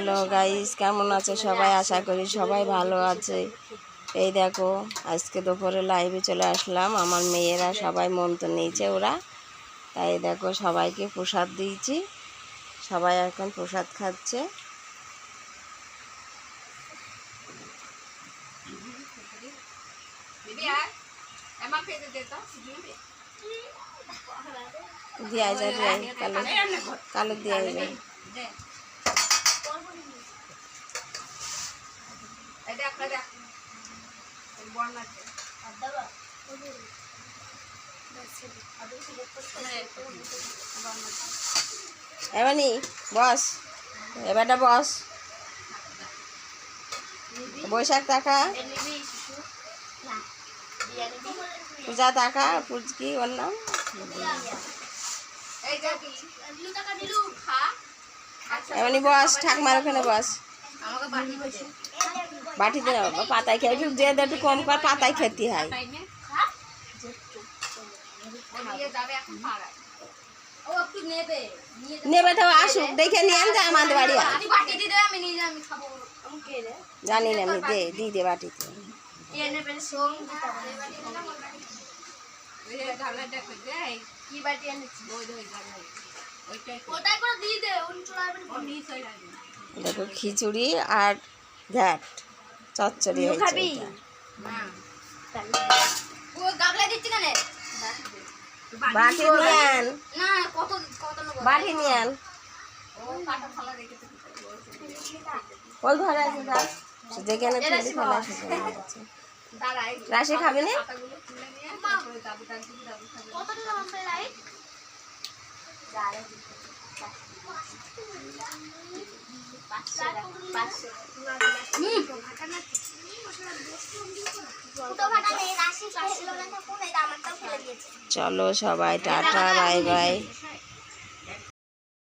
Hello guys, কেমন আছে সবাই? আশা করি সবাই ভালো আছে। এই দেখো, আজকে দুপুরে লাইভে চলে আসলাম। আমার মেয়েরা সবাই মন্ত্র নিয়েছে ওরা, তাই দেখো সবাইকে প্রসাদ দিয়েছি। সবাই এখন প্রসাদ খাচ্ছে। দিয়া যাবে কালো কালো দিয়া যাবে। এবানি বস, এবারটা বস। বৈশাখ টাকা, পূজা টাকা, পুজকি ওর নাম। এবানি বস, ঠাকমার ওখানে বস। বাটিতে না বাবা, পাতায় খেয়ে একটু যে একটু কম কর, পাতায় খেতে হয়। নেবে তো আসুক, দেখে নিয়ে আনতে আমাদের বাড়ি। জানি না আমি, দে বাটিতে। দেখো খিচুড়ি আর ঘ্যাট চচ্চড়ি হয়েছে। বাটি নিয়েন, বাটি নিয়েন। ওই ঘরে আছে, যেখানে রাশি খাবে না। চলো সবাই টাটা, বাই বাই।